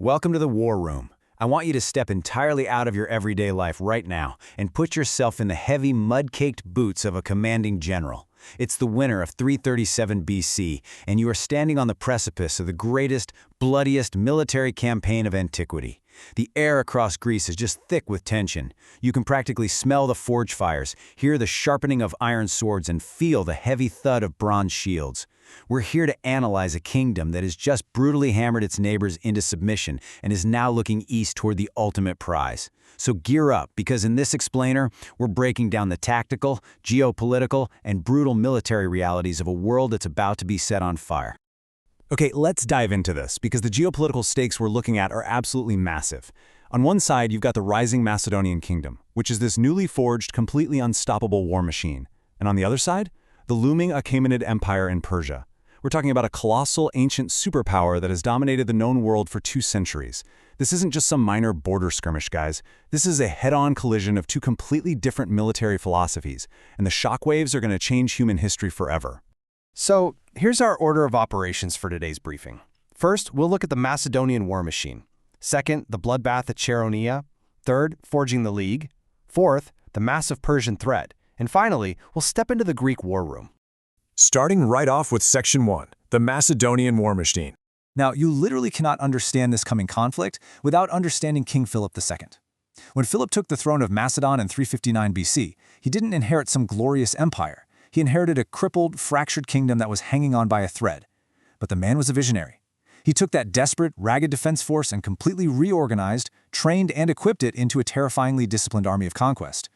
Welcome to the War Room. I want you to step entirely out of your everyday life right now and put yourself in the heavy, mud-caked boots of a commanding general. It's the winter of 337 BC, and you are standing on the precipice of the greatest, bloodiest military campaign of antiquity. The air across Greece is just thick with tension. You can practically smell the forge fires, hear the sharpening of iron swords, and feel the heavy thud of bronze shields. We're here to analyze a kingdom that has just brutally hammered its neighbors into submission and is now looking east toward the ultimate prize. So gear up, because in this explainer, we're breaking down the tactical, geopolitical, and brutal military realities of a world that's about to be set on fire. Okay, let's dive into this, because the geopolitical stakes we're looking at are absolutely massive. On one side, you've got the rising Macedonian kingdom, which is this newly forged, completely unstoppable war machine. And on the other side, the looming Achaemenid Empire in Persia. We're talking about a colossal, ancient superpower that has dominated the known world for 2 centuries. This isn't just some minor border skirmish, guys. This is a head-on collision of 2 completely different military philosophies, and the shockwaves are going to change human history forever. So, here's our order of operations for today's briefing. First, we'll look at the Macedonian war machine. Second, the bloodbath at Chaeronea. Third, forging the League. Fourth, the massive Persian threat. And finally, we'll step into the Greek war room. Starting right off with Section 1, the Macedonian war machine. Now, you literally cannot understand this coming conflict without understanding King Philip II. When Philip took the throne of Macedon in 359 BC, he didn't inherit some glorious empire. He inherited a crippled, fractured kingdom that was hanging on by a thread. But the man was a visionary. He took that desperate, ragged defense force and completely reorganized, trained, and equipped it into a terrifyingly disciplined army of conquest.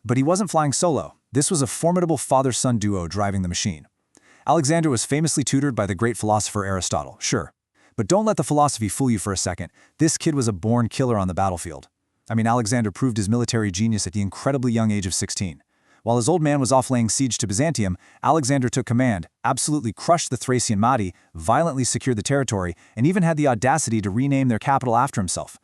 But he wasn't flying solo. This was a formidable father-son duo driving the machine. Alexander was famously tutored by the great philosopher Aristotle, sure. But don't let the philosophy fool you for a second. This kid was a born killer on the battlefield. I mean, Alexander proved his military genius at the incredibly young age of 16. While his old man was off laying siege to Byzantium, Alexander took command, absolutely crushed the Thracian Mahdi, violently secured the territory, and even had the audacity to rename their capital after himself.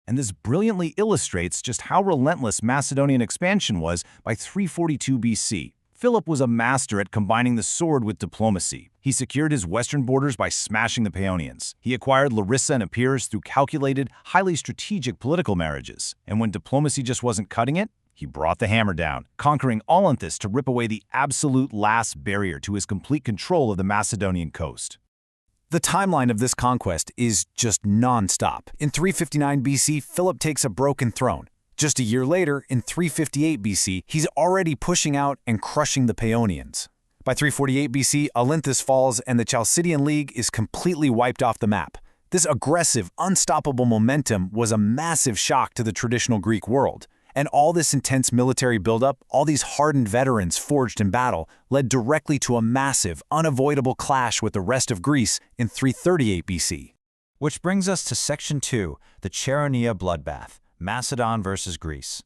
And this brilliantly illustrates just how relentless Macedonian expansion was by 342 BC. Philip was a master at combining the sword with diplomacy. He secured his western borders by smashing the Paeonians. He acquired Larissa and Epirus through calculated, highly strategic political marriages. And when diplomacy just wasn't cutting it, he brought the hammer down, conquering Olynthus to rip away the absolute last barrier to his complete control of the Macedonian coast. The timeline of this conquest is just non-stop. In 359 BC, Philip takes a broken throne. Just a year later, in 358 BC, he's already pushing out and crushing the Paeonians. By 348 BC, Olynthus falls and the Chalcidian League is completely wiped off the map. This aggressive, unstoppable momentum was a massive shock to the traditional Greek world. And all this intense military buildup, all these hardened veterans forged in battle, led directly to a massive, unavoidable clash with the rest of Greece in 338 BC. Which brings us to Section 2, the Chaeronea bloodbath, Macedon versus Greece.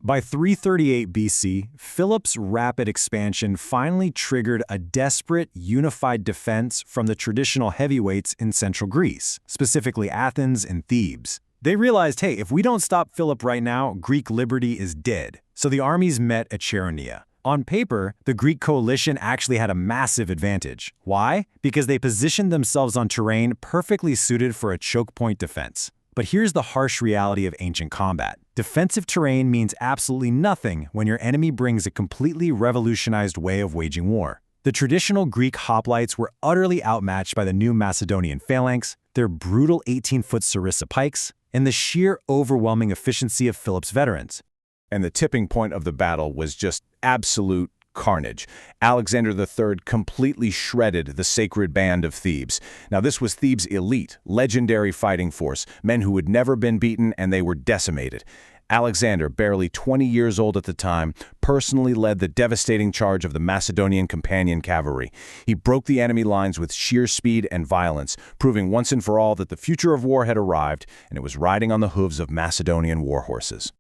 By 338 BC, Philip's rapid expansion finally triggered a desperate, unified defense from the traditional heavyweights in central Greece, specifically Athens and Thebes. They realized, hey, if we don't stop Philip right now, Greek liberty is dead. So the armies met at Chaeronea. On paper, the Greek coalition actually had a massive advantage. Why? Because they positioned themselves on terrain perfectly suited for a choke point defense. But here's the harsh reality of ancient combat. Defensive terrain means absolutely nothing when your enemy brings a completely revolutionized way of waging war. The traditional Greek hoplites were utterly outmatched by the new Macedonian phalanx, their brutal 18-foot sarissa pikes, and the sheer overwhelming efficiency of Philip's veterans. And the tipping point of the battle was just absolute carnage. Alexander III completely shredded the sacred band of Thebes. Now, this was Thebes' elite, legendary fighting force, men who had never been beaten, and they were decimated. Alexander, barely 20 years old at the time, personally led the devastating charge of the Macedonian companion cavalry. He broke the enemy lines with sheer speed and violence, proving once and for all that the future of war had arrived, and it was riding on the hooves of Macedonian war horses.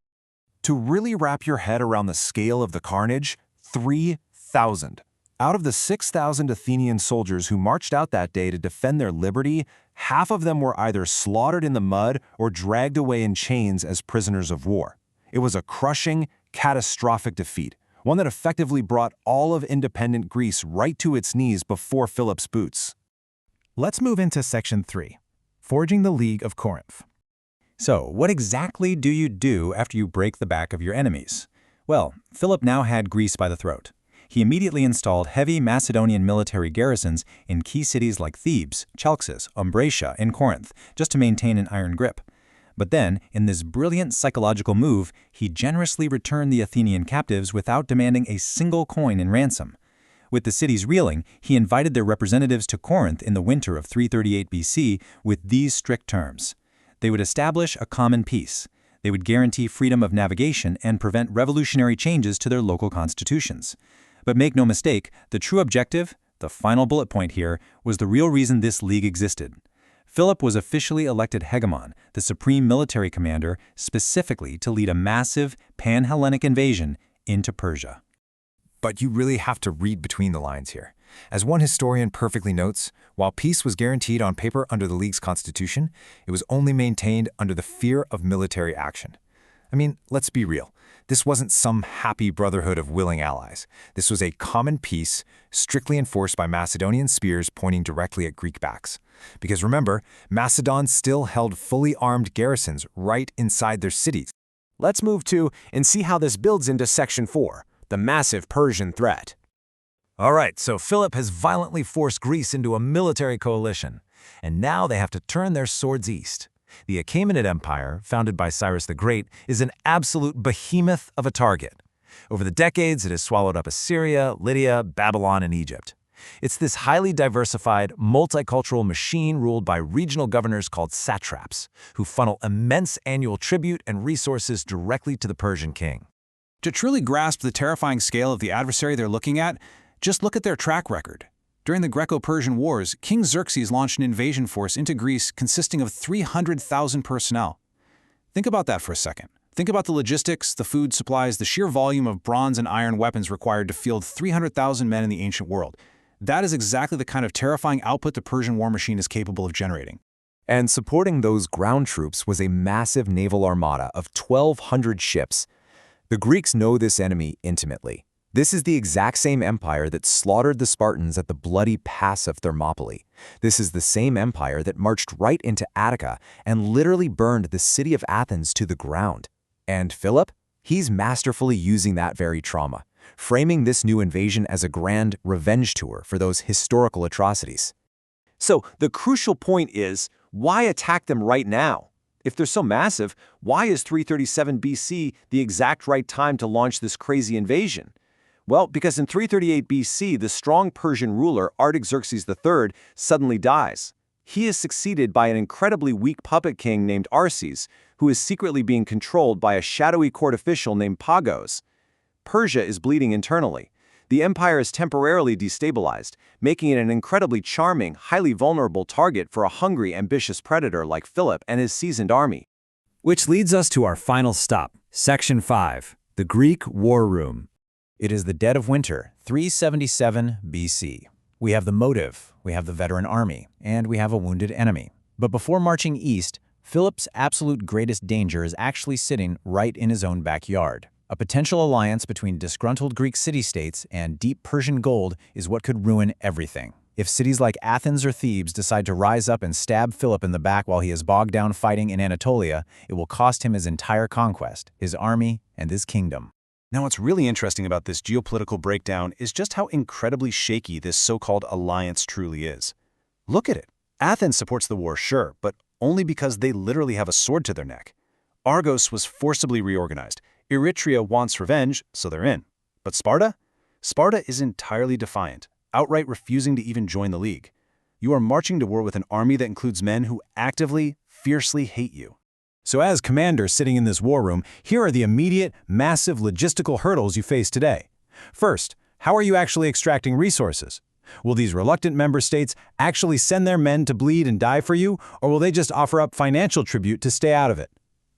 To really wrap your head around the scale of the carnage, 3,000. Out of the 6,000 Athenian soldiers who marched out that day to defend their liberty, half of them were either slaughtered in the mud or dragged away in chains as prisoners of war. It was a crushing, catastrophic defeat, one that effectively brought all of independent Greece right to its knees before Philip's boots. Let's move into Section 3, Forging the League of Corinth. So, what exactly do you do after you break the back of your enemies? Well, Philip now had Greece by the throat. He immediately installed heavy Macedonian military garrisons in key cities like Thebes, Chalcis, Ambracia, and Corinth, just to maintain an iron grip. But then, in this brilliant psychological move, he generously returned the Athenian captives without demanding a single coin in ransom. With the cities reeling, he invited their representatives to Corinth in the winter of 338 BC with these strict terms. They would establish a common peace. They would guarantee freedom of navigation and prevent revolutionary changes to their local constitutions. But make no mistake, the true objective, the final bullet point here, was the real reason this league existed. Philip was officially elected hegemon, the supreme military commander, specifically to lead a massive pan-Hellenic invasion into Persia. But you really have to read between the lines here. As one historian perfectly notes, while peace was guaranteed on paper under the League's constitution, it was only maintained under the fear of military action. I mean, let's be real. This wasn't some happy brotherhood of willing allies. This was a common peace, strictly enforced by Macedonian spears pointing directly at Greek backs. Because remember, Macedon still held fully armed garrisons right inside their cities. Let's move to and see how this builds into Section 4, the massive Persian threat. All right, so Philip has violently forced Greece into a military coalition, and now they have to turn their swords east. The Achaemenid Empire, founded by Cyrus the Great, is an absolute behemoth of a target. Over the decades, it has swallowed up Assyria, Lydia, Babylon, and Egypt. It's this highly diversified, multicultural machine ruled by regional governors called satraps, who funnel immense annual tribute and resources directly to the Persian king. To truly grasp the terrifying scale of the adversary they're looking at, just look at their track record. During the Greco-Persian Wars, King Xerxes launched an invasion force into Greece consisting of 300,000 personnel. Think about that for a second. Think about the logistics, the food supplies, the sheer volume of bronze and iron weapons required to field 300,000 men in the ancient world. That is exactly the kind of terrifying output the Persian war machine is capable of generating. And supporting those ground troops was a massive naval armada of 1,200 ships. The Greeks know this enemy intimately. This is the exact same empire that slaughtered the Spartans at the bloody Pass of Thermopylae. This is the same empire that marched right into Attica and literally burned the city of Athens to the ground. And Philip? He's masterfully using that very trauma, framing this new invasion as a grand revenge tour for those historical atrocities. So the crucial point is, why attack them right now? If they're so massive, why is 337 BC the exact right time to launch this crazy invasion? Well, because in 338 BC, the strong Persian ruler Artaxerxes III suddenly dies. He is succeeded by an incredibly weak puppet king named Arses, who is secretly being controlled by a shadowy court official named Pagos. Persia is bleeding internally. The empire is temporarily destabilized, making it an incredibly charming, highly vulnerable target for a hungry, ambitious predator like Philip and his seasoned army. Which leads us to our final stop, Section 5, the Greek War Room. It is the dead of winter, 377 BC. We have the motive, we have the veteran army, and we have a wounded enemy. But before marching east, Philip's absolute greatest danger is actually sitting right in his own backyard. A potential alliance between disgruntled Greek city-states and deep Persian gold is what could ruin everything. If cities like Athens or Thebes decide to rise up and stab Philip in the back while he is bogged down fighting in Anatolia, it will cost him his entire conquest, his army, and his kingdom. Now, what's really interesting about this geopolitical breakdown is just how incredibly shaky this so-called alliance truly is. Look at it. Athens supports the war, sure, but only because they literally have a sword to their neck. Argos was forcibly reorganized. Eritrea wants revenge, so they're in. But Sparta? Sparta is entirely defiant, outright refusing to even join the League. You are marching to war with an army that includes men who actively, fiercely hate you. So as commander sitting in this war room, here are the immediate, massive logistical hurdles you face today. First, how are you actually extracting resources? Will these reluctant member states actually send their men to bleed and die for you, or will they just offer up financial tribute to stay out of it?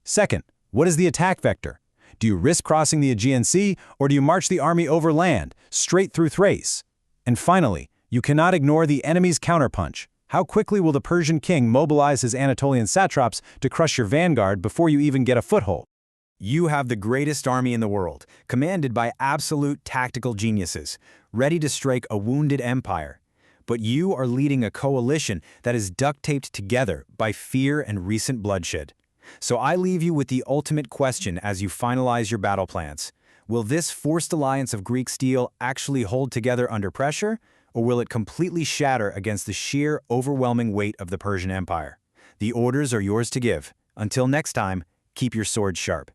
Second, what is the attack vector? Do you risk crossing the Aegean Sea, or do you march the army over land, straight through Thrace? And finally, you cannot ignore the enemy's counterpunch. How quickly will the Persian king mobilize his Anatolian satraps to crush your vanguard before you even get a foothold? You have the greatest army in the world, commanded by absolute tactical geniuses, ready to strike a wounded empire. But you are leading a coalition that is duct-taped together by fear and recent bloodshed. So I leave you with the ultimate question as you finalize your battle plans. Will this forced alliance of Greek steel actually hold together under pressure, or will it completely shatter against the sheer, overwhelming weight of the Persian Empire? The orders are yours to give. Until next time, keep your sword sharp.